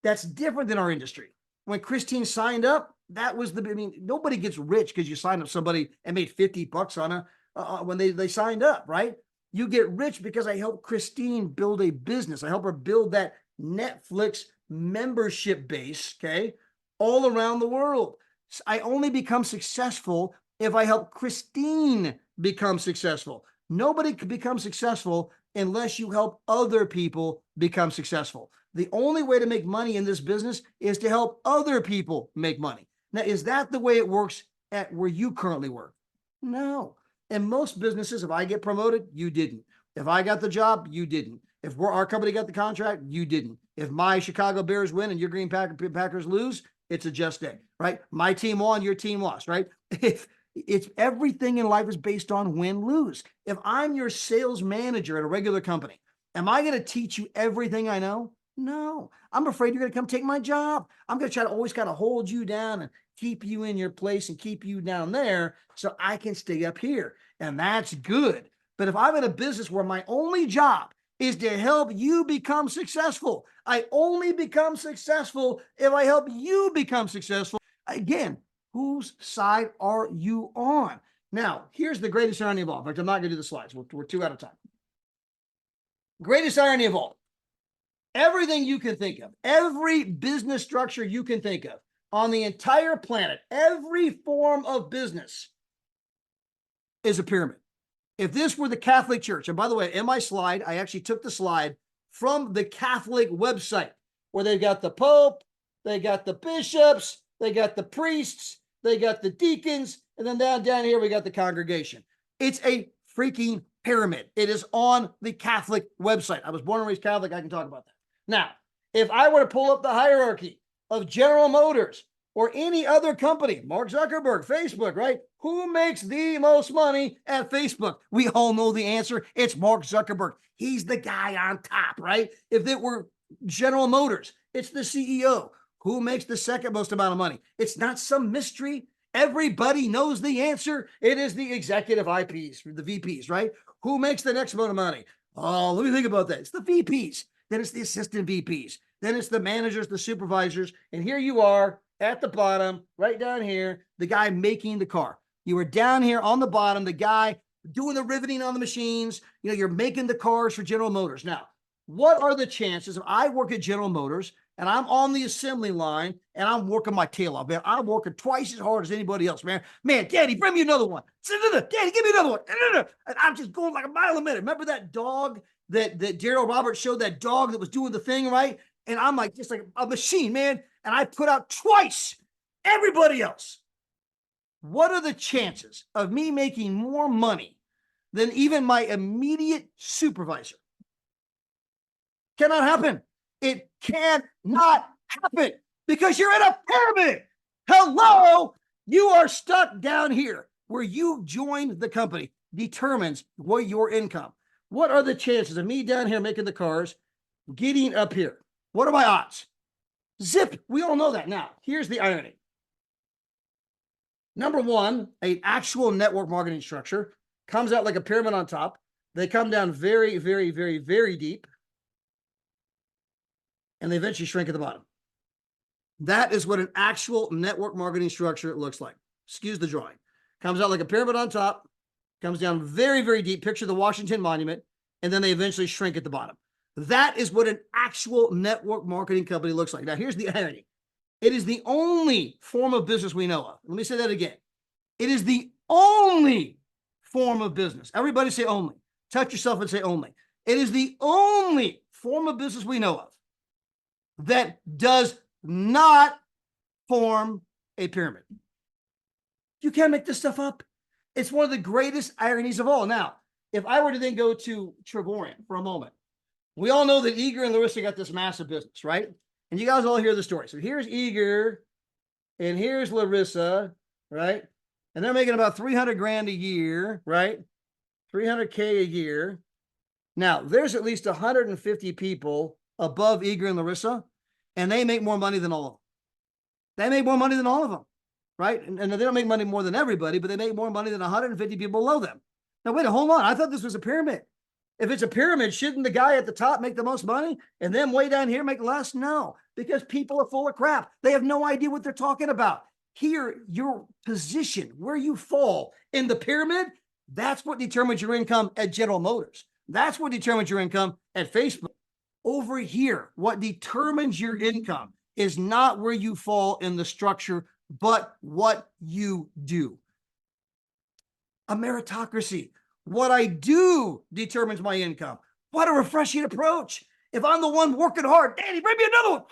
That's different than our industry. When Christine signed up, nobody gets rich because you signed up somebody and made $50 on her when they signed up, right? You get rich because I helped Christine build a business. I help her build that Netflix membership base, okay, all around the world. I only become successful if I help Christine become successful. Nobody can become successful unless you help other people become successful. The only way to make money in this business is to help other people make money. Now, is that the way it works at where you currently work? No. In most businesses, if I get promoted, you didn't. If I got the job, you didn't. If our company got the contract, you didn't. If my Chicago Bears win and your Green Packers lose, it's a just day, right? My team won, your team lost, right? If it's everything in life is based on win-lose. If I'm your sales manager at a regular company, am I going to teach you everything I know? No. I'm afraid you're going to come take my job. I'm going to try to always kind of hold you down and keep you in your place and keep you down there so I can stay up here. And that's good. But if I'm in a business where my only job is to help you become successful, I only become successful if I help you become successful. Again, whose side are you on? Now, here's the greatest irony of all. In fact, I'm not going to do the slides. We're 2 out of time. Greatest irony of all. Everything you can think of, every business structure you can think of on the entire planet, every form of business is a pyramid. If this were the Catholic Church, and by the way, in my slide, I actually took the slide from the Catholic website where they've got the Pope, they got the bishops, they got the priests, they got the deacons, and then down here we got the congregation. It's a freaking pyramid. It is on the Catholic website. I was born and raised Catholic. I can talk about that. Now, if I were to pull up the hierarchy of General Motors or any other company, Mark Zuckerberg, Facebook, right? Who makes the most money at Facebook? We all know the answer. It's Mark Zuckerberg. He's the guy on top, right? If it were General Motors, it's the CEO. Who makes the second most amount of money? It's not some mystery. Everybody knows the answer. It is the executive IPs, the VPs, right? Who makes the next amount of money? Oh, let me think about that. It's the VPs. Then it's the assistant VPs. Then it's the managers, the supervisors. And here you are at the bottom, right down here, the guy making the car. You are down here on the bottom, the guy doing the riveting on the machines. You're making the cars for General Motors. Now, what are the chances if I work at General Motors and I'm on the assembly line and I'm working my tail off, man? I'm working twice as hard as anybody else, man. Man, Daddy, bring me another one. Daddy, give me another one. And I'm just going like a mile a minute. Remember that dog that Daryl Roberts showed, that dog that was doing the thing, right? And I'm like, just like a machine, man. And I put out twice everybody else. What are the chances of me making more money than even my immediate supervisor? Cannot happen. It cannot happen because you're in a pyramid. Hello, you are stuck down here where you joined the company determines what your income. What are the chances of me down here making the cars, getting up here? What are my odds? Zip. We all know that. Now, here's the irony. Number one, an actual network marketing structure comes out like a pyramid on top. They come down very, very, very, very deep. And they eventually shrink at the bottom. That is what an actual network marketing structure looks like. Excuse the drawing. Comes out like a pyramid on top, comes down very, very deep. Picture the Washington Monument. and then they eventually shrink at the bottom. That is what an actual network marketing company looks like. Now, here's the irony. It is the only form of business we know of. Let me say that again. It is the only form of business. Everybody say only. Touch yourself and say only. It is the only form of business we know of that does not form a pyramid. You can't make this stuff up. It's one of the greatest ironies of all. Now, if I were to then go to Travorian for a moment, we all know that Eager and Larissa got this massive business, right? And you guys all hear the story. So here's Eager and here's Larissa, right? And they're making about 300 grand a year, right? 300K a year. Now, there's at least 150 people above Eager and Larissa, and they make more money than all of them. They make more money than all of them, right? And they don't make money more than everybody, but they make more money than 150 people below them. Now, wait, hold on. I thought this was a pyramid. If it's a pyramid, shouldn't the guy at the top make the most money and then way down here make less? No, because people are full of crap. They have no idea what they're talking about. Here, your position, where you fall in the pyramid, that's what determines your income at General Motors. That's what determines your income at Facebook. Over here, what determines your income is not where you fall in the structure, but what you do. A meritocracy. What I do determines my income. What a refreshing approach. If I'm the one working hard, Danny, bring me another one.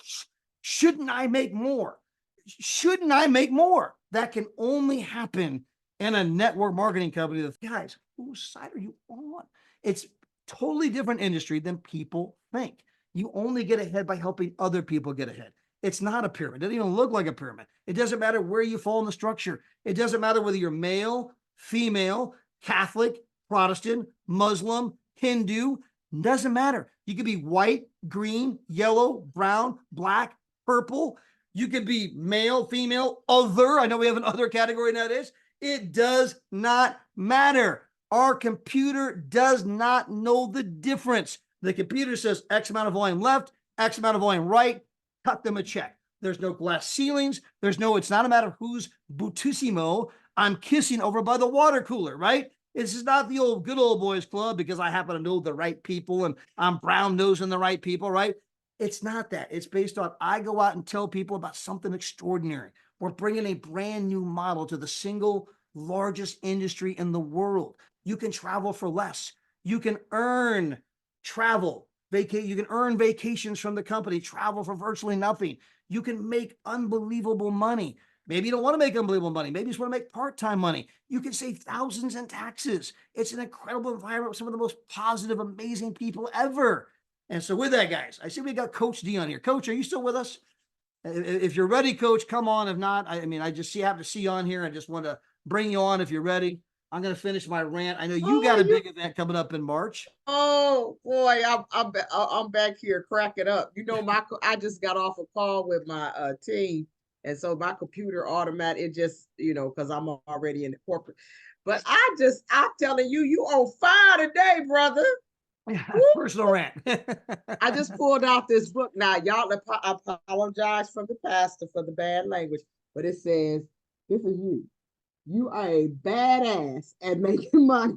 Shouldn't I make more? Shouldn't I make more? That can only happen in a network marketing company. That, guys, whose side are you on? It's totally different industry than people think. You only get ahead by helping other people get ahead. It's not a pyramid. It doesn't even look like a pyramid. It doesn't matter where you fall in the structure. It doesn't matter whether you're male, female, Catholic, Protestant, Muslim, Hindu. Doesn't matter. You could be white, green, yellow, brown, black, purple. You could be male, female, other. I know we have an other category nowadays. It does not matter. Our computer does not know the difference. The computer says X amount of volume left, X amount of volume right, cut them a check. There's no glass ceilings. It's not a matter of who's Butissimo I'm kissing over by the water cooler, right? This is not the good old boys club because I happen to know the right people and I'm brown nosing the right people, right? It's not that. It's based on I go out and tell people about something extraordinary. We're bringing a brand new model to the single largest industry in the world. You can travel for less. You can earn travel. You can earn vacations from the company, travel for virtually nothing. You can make unbelievable money. Maybe you don't want to make unbelievable money. Maybe you just want to make part-time money. You can save thousands in taxes. It's an incredible environment with some of the most positive, amazing people ever. And so with that, guys, I see we got Coach D on here. Coach, are you still with us? If you're ready, Coach, come on. If not, I just have to see you on here. I just want to bring you on if you're ready. I'm going to finish my rant. I know you got a big event coming up in March. Oh boy, I'm back here cracking up. You know, I just got off a call with my team, and so my computer it just, because I'm already in the corporate. But I'm telling you, you on fire today, brother. Personal rant. I just pulled out this book. Now, y'all, I apologize from the pastor for the bad language, but it says, "This is you. You are a badass at making money."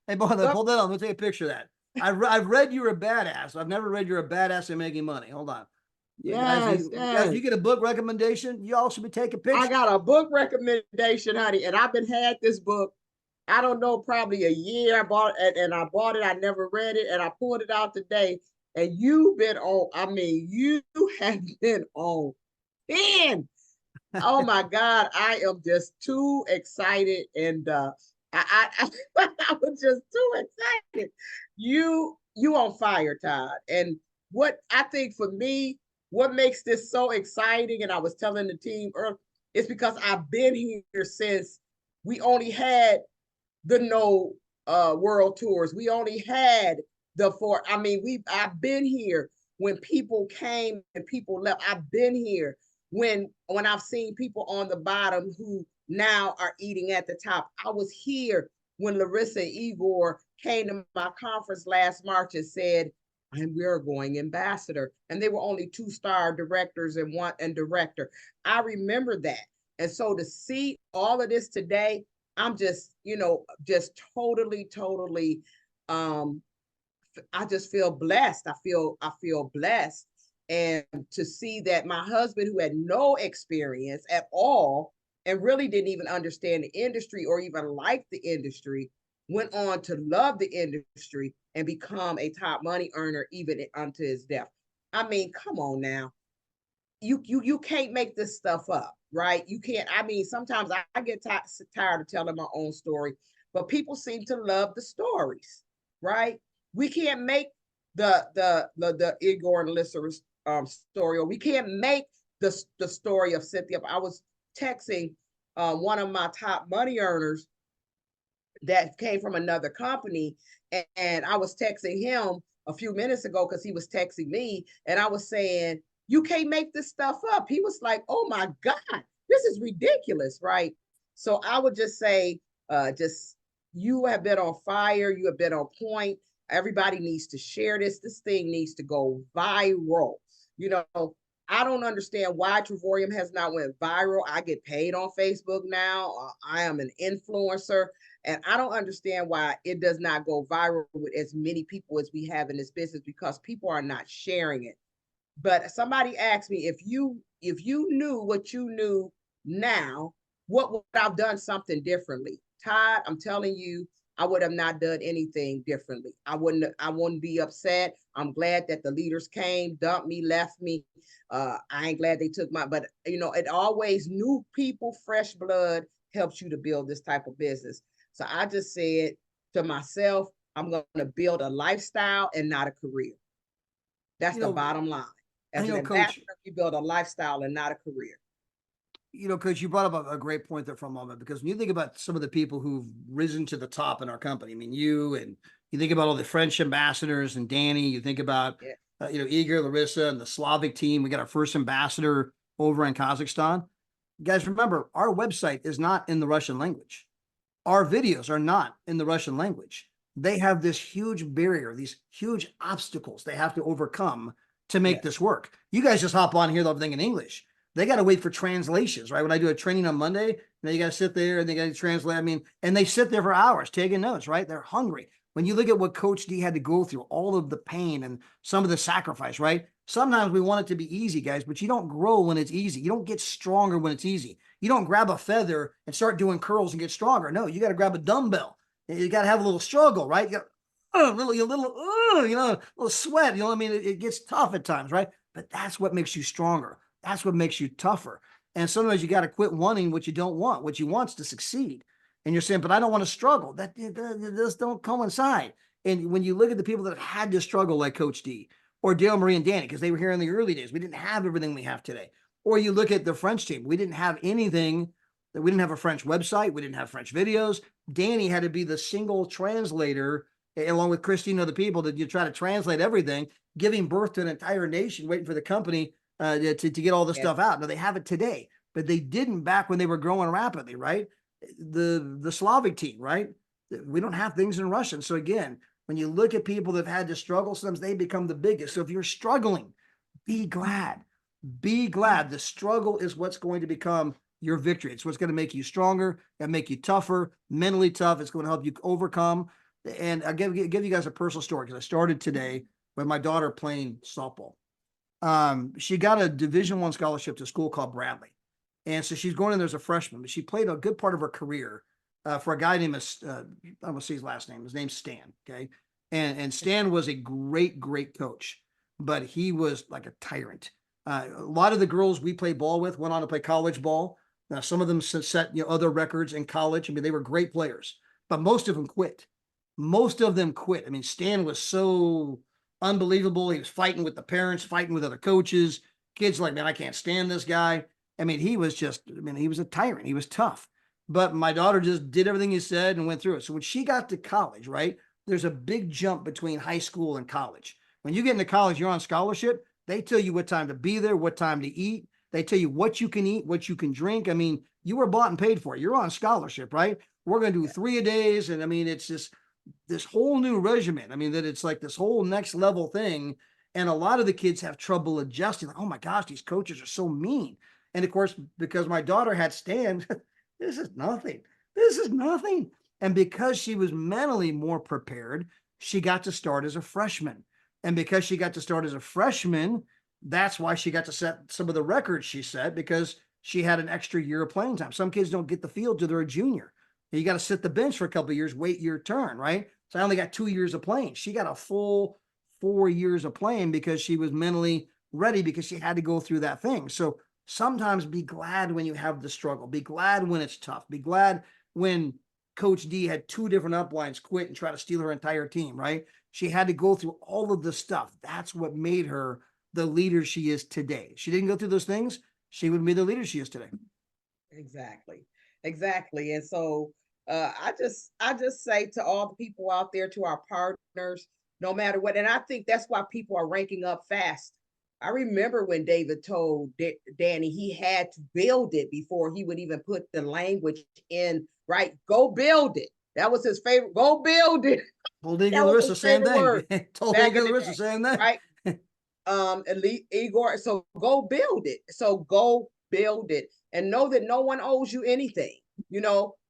Hey, boy, hold that on. Let's take a picture of that. I've read you're a badass. I've never read you're a badass at making money. Hold on. Yes, guys, you get a book recommendation, you all should be taking pictures. I got a book recommendation, honey, and I've been had this book, I don't know, probably a year. I bought it, and I bought it. I never read it, and I pulled it out today. And you have been on 10. Oh my God, I am just too excited, and I was just too excited. You on fire, Todd. And what I think for me, what makes this so exciting, and I was telling the team earlier, is because I've been here since we only had the No World Tours. We only had I've been here when people came and people left. I've been here when I've seen people on the bottom who now are eating at the top. I was here when Larissa and Igor came to my conference last March and said, and we're going ambassador. And they were only 2-star directors and director. I remember that. And so to see all of this today, I'm just, just totally um, I just feel blessed. I feel blessed. And to see that my husband, who had no experience at all and really didn't even understand the industry or even like the industry, went on to love the industry and become a top money earner even unto his death. I mean, come on now. You can't make this stuff up, right? You can't. I mean, sometimes I get tired of telling my own story, but people seem to love the stories, right? We can't make the Igor and Alyssa story, or we can't make the story of Cynthia. I was texting one of my top money earners that came from another company, and I was texting him a few minutes ago because he was texting me, and I was saying, you can't make this stuff up. He was like, oh my God, this is ridiculous, right? So I would just say, just you have been on fire, you have been on point. Everybody needs to share this. This thing needs to go viral. You know, I don't understand why Travorium has not went viral. I get paid on Facebook now. I am an influencer. And I don't understand why it does not go viral with as many people as we have in this business, because people are not sharing it. But somebody asked me, if you knew what you knew now, what would I've done something differently? Todd, I'm telling you, I would have not done anything differently. I wouldn't be upset. I'm glad that the leaders came, dumped me, left me. I ain't glad they took but you know, it always new people, fresh blood helps you to build this type of business. So I just said to myself, I'm going to build a lifestyle and not a career. That's You the know, bottom line. and As you an know, Coach, ambassador, you build a lifestyle and not a career. Coach, you brought up a great point there for a moment, because when you think about some of the people who've risen to the top in our company, I mean, you think about all the French ambassadors and Danny, you think about, Yeah. Igor, Larissa, and the Slavic team. We got our first ambassador over in Kazakhstan. Guys, remember, our website is not in the Russian language. Our videos are not in the Russian language. They have this huge barrier, these huge obstacles they have to overcome to make Yes. this work. You guys just hop on here, everything in English. They got to wait for translations, right? When I do a training on Monday, you got to sit there and they got to translate. I mean, and they sit there for hours taking notes, right? They're hungry. When you look at what Coach D had to go through, all of the pain and some of the sacrifice, right? Sometimes we want it to be easy, guys, but you don't grow when it's easy. You don't get stronger when it's easy. You don't grab a feather and start doing curls and get stronger. No, you got to grab a dumbbell. You got to have a little struggle, right? You got a little sweat. You know what I mean? It gets tough at times, right? But that's what makes you stronger. That's what makes you tougher. And sometimes you got to quit wanting what you don't want. What you want is to succeed. And you're saying, but I don't want to struggle. That just don't coincide. And when you look at the people that have had to struggle, like Coach D or Dale Marie and Danny, because they were here in the early days, we didn't have everything we have today. Or you look at the French team, we didn't have anything. We didn't have a French website. We didn't have French videos. Danny had to be the single translator, along with Christine and other people, that you try to translate everything, giving birth to an entire nation, waiting for the company to get all this stuff out. Now they have it today, but they didn't back when they were growing rapidly, right? The Slavic team, right? We don't have things in Russian. So again, when you look at people that have had to struggle, sometimes they become the biggest. So if you're struggling, be glad. Be glad. The struggle is what's going to become your victory. It's what's going to make you stronger and make you tougher, mentally tough. It's going to help you overcome. And I'll give you guys a personal story, because I started today with my daughter playing softball. She got a Division I scholarship to a school called Bradley. And so she's going in there as a freshman, but she played a good part of her career for a guy named, I don't want to say his last name. His name's Stan. Okay. And Stan was a great, great coach, but he was like a tyrant. A lot of the girls we played ball with went on to play college ball. Now, some of them set other records in college. I mean, they were great players, but most of them quit. Most of them quit. I mean, Stan was so unbelievable. He was fighting with the parents, fighting with other coaches. Kids like, man, I can't stand this guy. I mean, he was a tyrant. He was tough. But my daughter just did everything he said and went through it. So when she got to college, right, there's a big jump between high school and college. When you get into college, you're on scholarship. They tell you what time to be there, what time to eat. They tell you what you can eat, what you can drink. I mean, you were bought and paid for it. You're on scholarship, right? We're going to do 3 a days. And I mean, it's just this whole new regimen. I mean, that it's like this whole next level thing. And a lot of the kids have trouble adjusting. Like, oh my gosh, these coaches are so mean. And of course, because my daughter had Stan, this is nothing. This is nothing. And because she was mentally more prepared, she got to start as a freshman. And because she got to start as a freshman, that's why she got to set some of the records she set, because she had an extra year of playing time. Some kids don't get the field till they're a junior. You got to sit the bench for a couple of years, wait your turn, right? So I only got 2 years of playing. She got a full 4 years of playing because she was mentally ready, because she had to go through that thing. So sometimes be glad when you have the struggle. Be glad when it's tough. Be glad when Coach D had 2 different uplines quit and try to steal her entire team, right? She had to go through all of the stuff. That's what made her the leader she is today. She didn't go through those things, she wouldn't be the leader she is today. Exactly. Exactly. And so I just say to all the people out there, to our partners, no matter what, and I think that's why people are ranking up fast. I remember when David told Danny he had to build it before he would even put the language in, right? Go build it. That was his favorite. Go build it. Told Igor That was Larissa his same favorite word thing. Told back Igor in the Larissa day, saying that. right? Elite Igor. So go build it. So go build it, and know that no one owes you anything.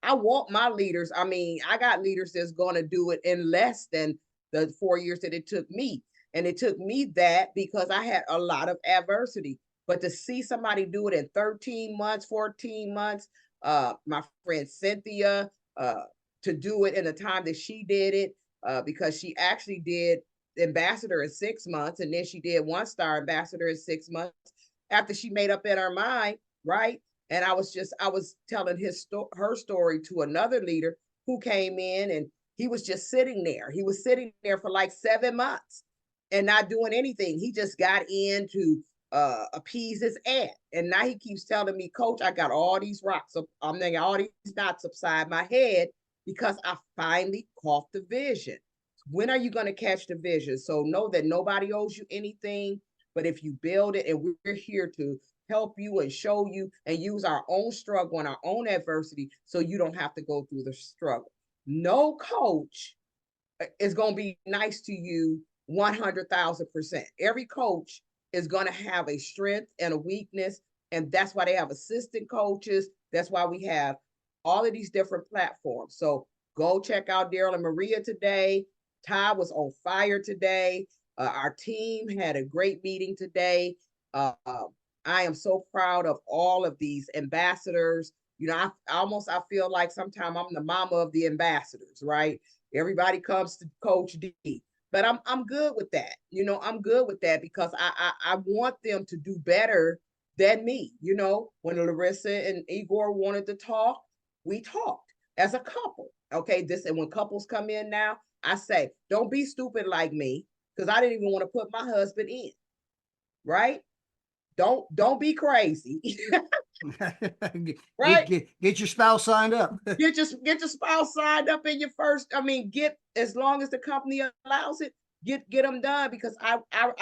I want my leaders. I mean, I got leaders that's going to do it in less than the 4 years that it took me. And it took me that because I had a lot of adversity. But to see somebody do it in 13 months, 14 months, my friend Cynthia, to do it in the time that she did it, because she actually did ambassador in 6 months, and then she did 1-star ambassador in 6 months after she made up in her mind, right? And I was telling her story to another leader who came in, and he was just sitting there. He was sitting there for like 7 months and not doing anything. He just got in to appease his aunt. And now he keeps telling me, Coach, I got all these rocks. I'm thinking all these knots upside my head because I finally caught the vision. When are you going to catch the vision? So know that nobody owes you anything, but if you build it, and we're here to help you and show you and use our own struggle and our own adversity so you don't have to go through the struggle. No coach is going to be nice to you 100,000%. Every coach is going to have a strength and a weakness, and that's why they have assistant coaches. That's why we have all of these different platforms. So go check out Daryl and Maria today. Ty was on fire today. Our team had a great meeting today. I am so proud of all of these ambassadors. I feel like sometimes I'm the mama of the ambassadors, right? Everybody comes to Coach D, but I'm good with that. I'm good with that because I want them to do better than me. When Larissa and Igor wanted to talk, we talked as a couple. Okay, and when couples come in now, I say, don't be stupid like me, because I didn't even want to put my husband in, right? Don't be crazy. Right? Get your spouse signed up. Get your spouse signed up in your first. I mean, get, as long as the company allows it, get them done, because I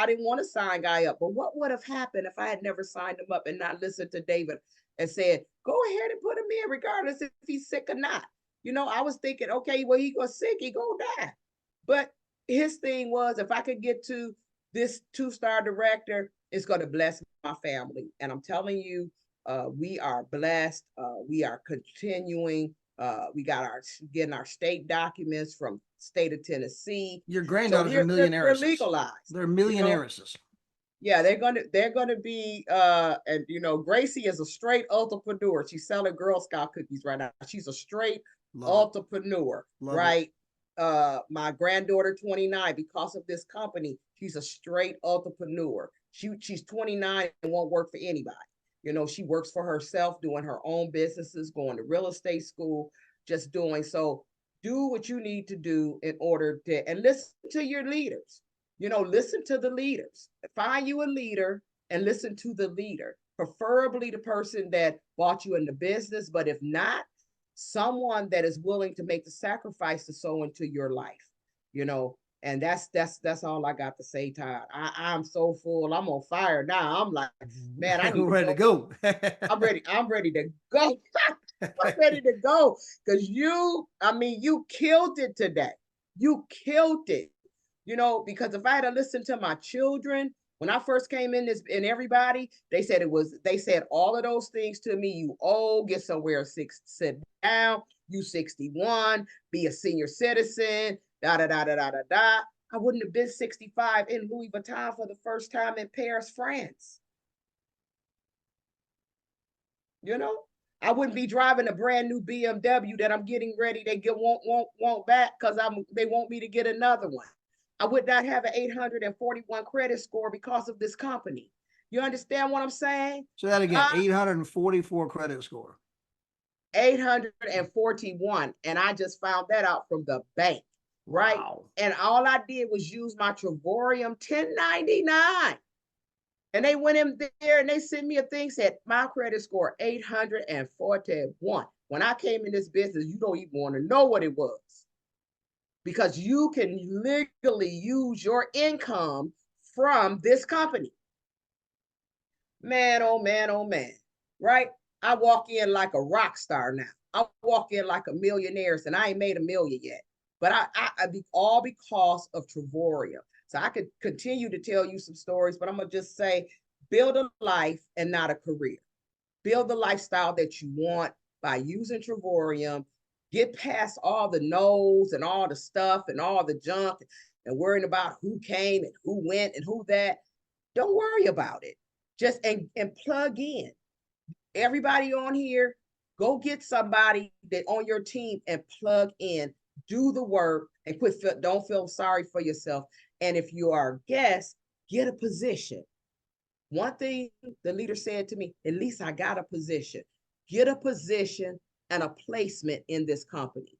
didn't want to sign Guy up. But what would have happened if I had never signed him up and not listened to David and said, go ahead and put him in regardless if he's sick or not? I was thinking, okay, well, he got sick, he gonna die. But his thing was, if I could get to this 2-star director, it's going to bless my family. And I'm telling you, we are blessed. We are continuing. We got getting our state documents from state of Tennessee. Your granddaughters are millionairesses. They're legalized. They're millionairesses. Yeah, they're gonna be and Gracie is a straight entrepreneur. She's selling Girl Scout cookies right now. She's a straight entrepreneur, right? My granddaughter 29, because of this company, she's a straight entrepreneur. She's 29 and won't work for anybody. She works for herself, doing her own businesses, going to real estate school, just doing. So do what you need to do in order to, and listen to your leaders. Listen to the leaders. Find you a leader and listen to the leader, preferably the person that brought you into business, but if not, someone that is willing to make the sacrifice to sow into your life. And that's all I got to say, Todd. I'm so full. I'm on fire now. I'm like, man, I need ready to go. I'm ready to go. I'm ready to go. Because you killed it today. You killed it. Because if I had to listen to my children, when I first came in this, and everybody, they said all of those things to me. You get somewhere, sit down, you 61, be a senior citizen, da da da da da da da. I wouldn't have been 65 in Louis Vuitton for the first time in Paris, France. You know, I wouldn't be driving a brand new BMW that I'm getting ready. They won't back because they want me to get another one. I would not have an 841 credit score because of this company. You understand what I'm saying? So that again, 844 credit score. 841. And I just found that out from the bank, right? Wow. And all I did was use my Travorium 1099. And they went in there and they sent me a thing, said my credit score 841. When I came in this business, you don't even want to know what it was. Because you can legally use your income from this company. Man, oh man, oh man, right? I walk in like a rock star now. I walk in like a millionaire, and I ain't made a million yet. But I all because of Travorium. So I could continue to tell you some stories, but I'm gonna just say, build a life and not a career. Build the lifestyle that you want by using Travorium. Get past all the no's and all the stuff and all the junk and worrying about who came and who went and who that. Don't worry about it. Just and plug in. Everybody on here, go get somebody that on your team and plug in. Do the work and don't feel sorry for yourself. And if you are a guest, get a position. One thing the leader said to me, at least I got a position. Get a position and a placement in this company,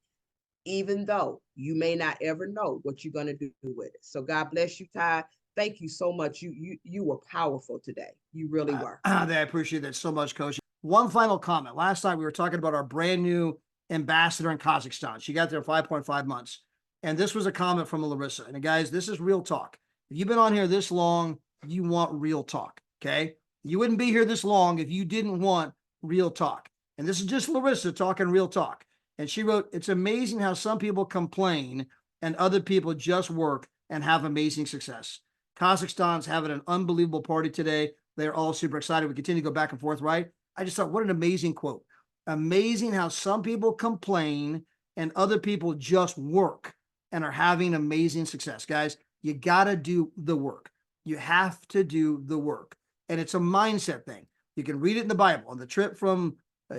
even though you may not ever know what you're going to do with it. So God bless you, Ty. Thank you so much. You were powerful today. You really were. I appreciate that so much, Coach. One final comment. Last time we were talking about our brand new ambassador in Kazakhstan. She got there 5.5 months. And this was a comment from Larissa. And guys, this is real talk. If you've been on here this long, you want real talk, okay? You wouldn't be here this long if you didn't want real talk. And this is just Larissa talking real talk. And she wrote, it's amazing how some people complain and other people just work and have amazing success. Kazakhstan's having an unbelievable party today. They're all super excited. We continue to go back and forth, right? I just thought, what an amazing quote. Amazing how some people complain and other people just work and are having amazing success. Guys, you got to do the work. You have to do the work. And it's a mindset thing. You can read it in the Bible. On the trip from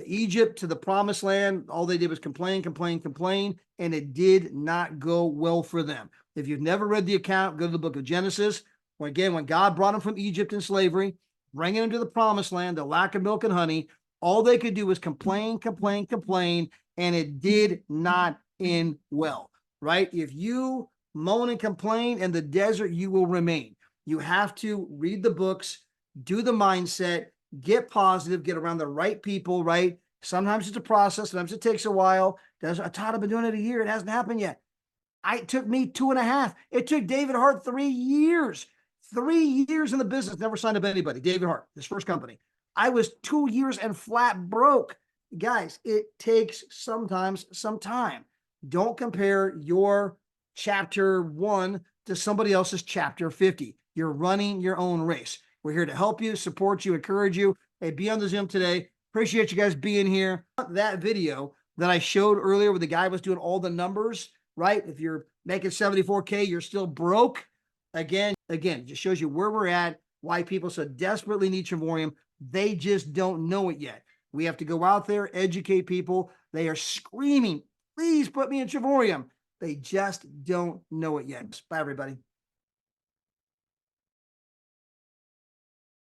Egypt to the promised land, all they did was complain, and it did not go well for them. If you've never read the account, go to the book of Genesis. When God brought them from Egypt in slavery, bringing them to the promised land, the lack of milk and honey, all they could do was complain, and it did not end well, right? If you moan and complain in the desert, you will remain. You have to read the books, do the mindset, get positive, get around the right people, right? Sometimes it's a process. Sometimes it takes a while. Todd, I've been doing it a year. It hasn't happened yet. It took me 2.5. It took David Hart 3 years. 3 years in the business, never signed up anybody. David Hart, his first company. I was 2 years and flat broke. Guys, it takes sometimes some time. Don't compare your chapter 1 to somebody else's chapter 50. You're running your own race. We're here to help you, support you, encourage you. Hey, be on the Zoom today. Appreciate you guys being here. That video that I showed earlier where the guy was doing all the numbers, right? If you're making 74K, you're still broke. Again, just shows you where we're at, why people so desperately need Travorium. They just don't know it yet. We have to go out there, educate people. They are screaming, please put me in Travorium. They just don't know it yet. Bye, everybody.